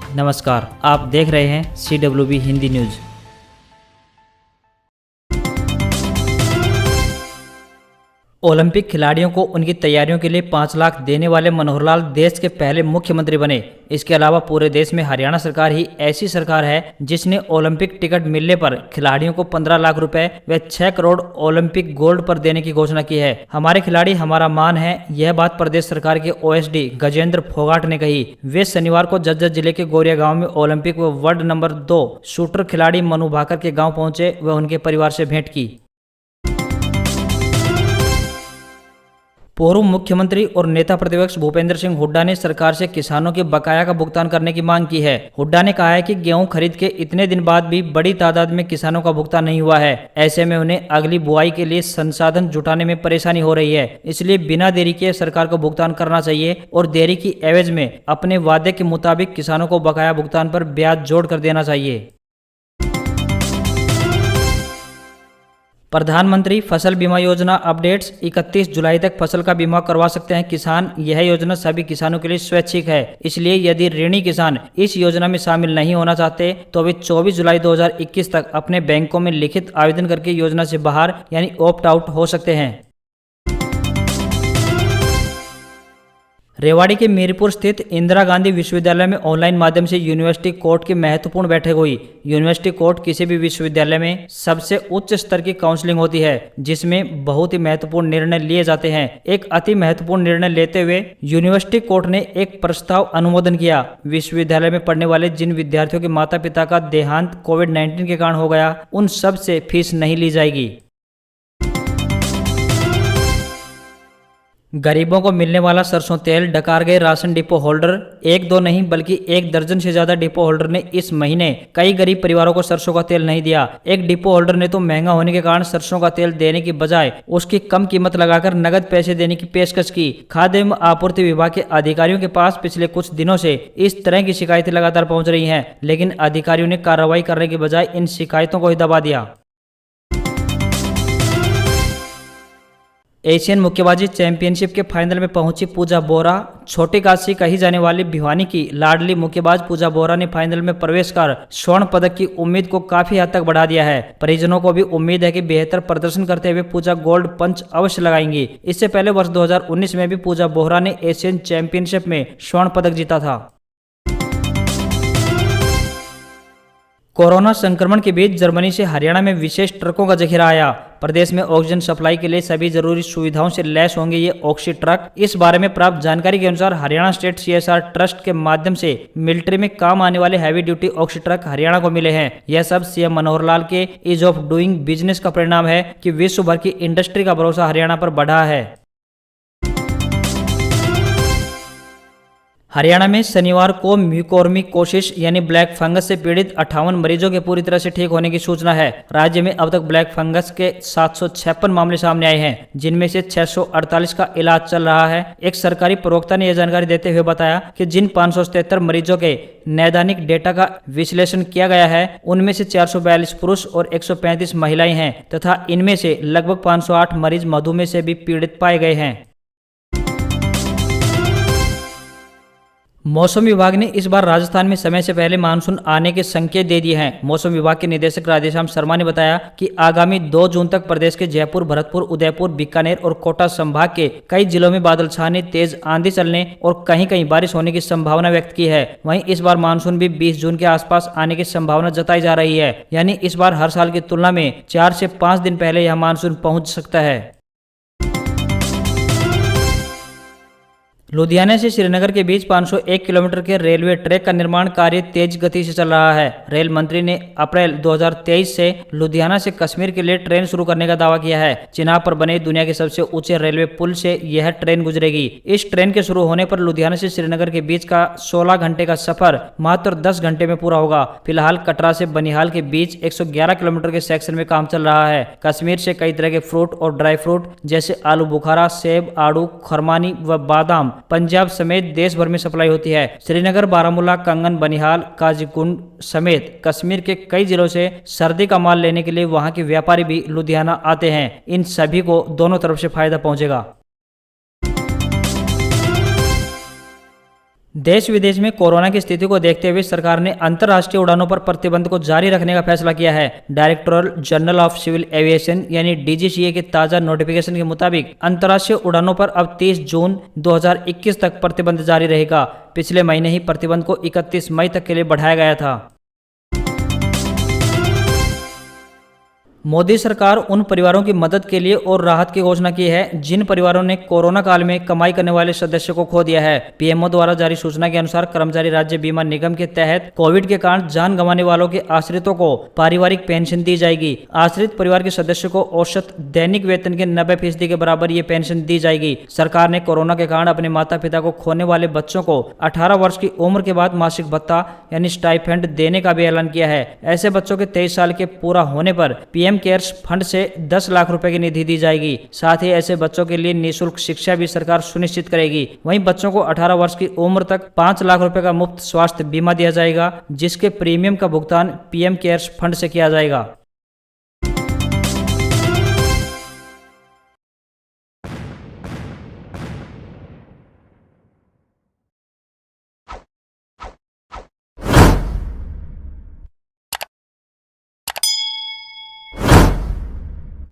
नमस्कार, आप देख रहे हैं CWB हिंदी न्यूज। ओलंपिक खिलाड़ियों को उनकी तैयारियों के लिए 5 लाख देने वाले मनोहर लाल देश के पहले मुख्यमंत्री बने। इसके अलावा पूरे देश में हरियाणा सरकार ही ऐसी सरकार है जिसने ओलंपिक टिकट मिलने पर खिलाड़ियों को 15 लाख रुपए व 6 करोड़ ओलंपिक गोल्ड पर देने की घोषणा की है। हमारे खिलाड़ी हमारा मान है, यह बात प्रदेश सरकार के OSD गजेंद्र फोगाट ने कही। वे शनिवार को झज्जर जिले के गोरिया गांव में ओलंपिक व वर्ल्ड नंबर 2 शूटर खिलाड़ी मनु भाकर के गाँव पहुंचे व उनके परिवार से भेंट की। पूर्व मुख्यमंत्री और नेता प्रतिपक्ष भूपेंद्र सिंह हुड्डा ने सरकार से किसानों के बकाया का भुगतान करने की मांग की है। हुड्डा ने कहा है कि गेहूं खरीद के इतने दिन बाद भी बड़ी तादाद में किसानों का भुगतान नहीं हुआ है। ऐसे में उन्हें अगली बुआई के लिए संसाधन जुटाने में परेशानी हो रही है। इसलिए बिना देरी के सरकार को भुगतान करना चाहिए और देरी की एवज में अपने वादे के मुताबिक किसानों को बकाया भुगतान पर ब्याज जोड़ कर देना चाहिए। प्रधानमंत्री फसल बीमा योजना अपडेट्स 31 जुलाई तक फसल का बीमा करवा सकते हैं किसान। यह योजना सभी किसानों के लिए स्वैच्छिक है, इसलिए यदि ऋणी किसान इस योजना में शामिल नहीं होना चाहते तो वे 24 जुलाई 2021 तक अपने बैंकों में लिखित आवेदन करके योजना से बाहर यानी ऑप्ट आउट हो सकते हैं। रेवाड़ी के मीरपुर स्थित इंदिरा गांधी विश्वविद्यालय में ऑनलाइन माध्यम से यूनिवर्सिटी कोर्ट की महत्वपूर्ण बैठक हुई। यूनिवर्सिटी कोर्ट किसी भी विश्वविद्यालय में सबसे उच्च स्तर की काउंसलिंग होती है, जिसमें बहुत ही महत्वपूर्ण निर्णय लिए जाते हैं। एक अति महत्वपूर्ण निर्णय लेते हुए यूनिवर्सिटी कोर्ट ने एक प्रस्ताव अनुमोदन किया। विश्वविद्यालय में पढ़ने वाले जिन विद्यार्थियों के माता पिता का देहांत कोविड-19 के कारण हो गया, उन सब से फीस नहीं ली जाएगी। गरीबों को मिलने वाला सरसों तेल डकार गए राशन डिपो होल्डर। 1-2 नहीं बल्कि 1 दर्जन से ज्यादा डिपो होल्डर ने इस महीने कई गरीब परिवारों को सरसों का तेल नहीं दिया। एक डिपो होल्डर ने तो महंगा होने के कारण सरसों का तेल देने की बजाय उसकी कम कीमत लगाकर नगद पैसे देने की पेशकश की। खाद्य एवं आपूर्ति विभाग के अधिकारियों के पास पिछले कुछ दिनों से इस तरह की शिकायतें लगातार पहुंच रही हैं, लेकिन अधिकारियों ने कार्रवाई करने के बजाय इन शिकायतों को ही दबा दिया। एशियन मुक्केबाजी चैंपियनशिप के फाइनल में पहुंची पूजा बोरा। छोटी काशी कही जाने वाली भिवानी की लाडली मुक्केबाज पूजा बोरा ने फाइनल में प्रवेश कर स्वर्ण पदक की उम्मीद को काफी हद तक बढ़ा दिया है। परिजनों को भी उम्मीद है कि बेहतर प्रदर्शन करते हुए पूजा गोल्ड पंच अवश्य लगाएंगी। इससे पहले वर्ष 2019 में भी पूजा बोरा ने एशियन चैंपियनशिप में स्वर्ण पदक जीता था। कोरोना संक्रमण के बीच जर्मनी से हरियाणा में विशेष ट्रकों का जखीरा आया। प्रदेश में ऑक्सीजन सप्लाई के लिए सभी जरूरी सुविधाओं से लैस होंगे ये ऑक्सी ट्रक। इस बारे में प्राप्त जानकारी के अनुसार हरियाणा स्टेट CSR ट्रस्ट के माध्यम से मिलिट्री में काम आने वाले heavy duty oxy truck Haryana को मिले हैं। यह सब CM मनोहर लाल के ईज ऑफ डूइंग बिजनेस का परिणाम है कि विश्व भर की इंडस्ट्री का भरोसा हरियाणा पर बढ़ा है। हरियाणा में शनिवार को म्यूकोरमिकोसिस यानी ब्लैक फंगस से पीड़ित 58 मरीजों के पूरी तरह से ठीक होने की सूचना है। राज्य में अब तक ब्लैक फंगस के 756 मामले सामने आए हैं, जिनमें से 648 का इलाज चल रहा है। एक सरकारी प्रवक्ता ने यह जानकारी देते हुए बताया कि जिन 577 मरीजों के नैदानिक डेटा का विश्लेषण किया गया है, उनमें से 442 पुरुष और 135 महिलाएं हैं तथा इनमें से लगभग 508 मरीज मधुमेह से भी पीड़ित पाए गए हैं। मौसम विभाग ने इस बार राजस्थान में समय से पहले मानसून आने के संकेत दे दिए हैं। मौसम विभाग के निदेशक राधेश्याम शर्मा ने बताया कि आगामी 2 जून तक प्रदेश के जयपुर, भरतपुर, उदयपुर, बीकानेर और कोटा संभाग के कई जिलों में बादल छाने, तेज आंधी चलने और कहीं कहीं बारिश होने की संभावना व्यक्त की है। वहीं इस बार मानसून भी 20 जून के आसपास आने की संभावना जताई जा रही है, यानी इस बार हर साल की तुलना में 4 से 5 दिन पहले यह मानसून पहुंच सकता है। लुधियाना से श्रीनगर के बीच 501 किलोमीटर के रेलवे ट्रैक का निर्माण कार्य तेज गति से चल रहा है। रेल मंत्री ने अप्रैल 2023 से लुधियाना से कश्मीर के लिए ट्रेन शुरू करने का दावा किया है। चिनाब पर बने दुनिया के सबसे ऊंचे रेलवे पुल से यह ट्रेन गुजरेगी। इस ट्रेन के शुरू होने पर लुधियाना से श्रीनगर के बीच का 16 घंटे का सफर मात्र 10 घंटे में पूरा होगा। फिलहाल कटरा से बनिहाल के बीच 111 किलोमीटर के सेक्शन में काम चल रहा है। कश्मीर से कई तरह के फ्रूट और ड्राई फ्रूट जैसे आलू बुखारा, सेब, आड़ू, खरमानी व बादाम पंजाब समेत देश भर में सप्लाई होती है। श्रीनगर, बारामूला, कंगन, बनिहाल, काजीकुंड समेत कश्मीर के कई जिलों से सर्दी का माल लेने के लिए वहां के व्यापारी भी लुधियाना आते हैं। इन सभी को दोनों तरफ से फायदा पहुंचेगा। देश विदेश में कोरोना की स्थिति को देखते हुए सरकार ने अंतर्राष्ट्रीय उड़ानों पर प्रतिबंध को जारी रखने का फैसला किया है। Directorate general of civil aviation यानी डीजीसीए के ताजा नोटिफिकेशन के मुताबिक अंतर्राष्ट्रीय उड़ानों पर अब 30 जून 2021 तक प्रतिबंध जारी रहेगा। पिछले महीने ही प्रतिबंध को 31 मई तक के लिए बढ़ाया गया था। मोदी सरकार उन परिवारों की मदद के लिए और राहत की घोषणा की है जिन परिवारों ने कोरोना काल में कमाई करने वाले सदस्य को खो दिया है। पीएमओ द्वारा जारी सूचना के अनुसार कर्मचारी राज्य बीमा निगम के तहत कोविड के कारण जान गंवाने वालों के आश्रितों को पारिवारिक पेंशन दी जाएगी। आश्रित परिवार के सदस्य को औसत दैनिक वेतन के 90% के बराबर ये पेंशन दी जाएगी। सरकार ने कोरोना के कारण अपने माता पिता को खोने वाले बच्चों को 18 वर्ष की उम्र के बाद मासिक भत्ता यानी स्टाइपेंड देने का भी ऐलान किया है। ऐसे बच्चों के 23 साल के पूरा होने पर पीएम केयर्स फंड से 10 लाख रुपए की निधि दी जाएगी। साथ ही ऐसे बच्चों के लिए निःशुल्क शिक्षा भी सरकार सुनिश्चित करेगी। वहीं बच्चों को 18 वर्ष की उम्र तक 5 लाख रुपए का मुफ्त स्वास्थ्य बीमा दिया जाएगा, जिसके प्रीमियम का भुगतान पीएम केयर्स फंड से किया जाएगा।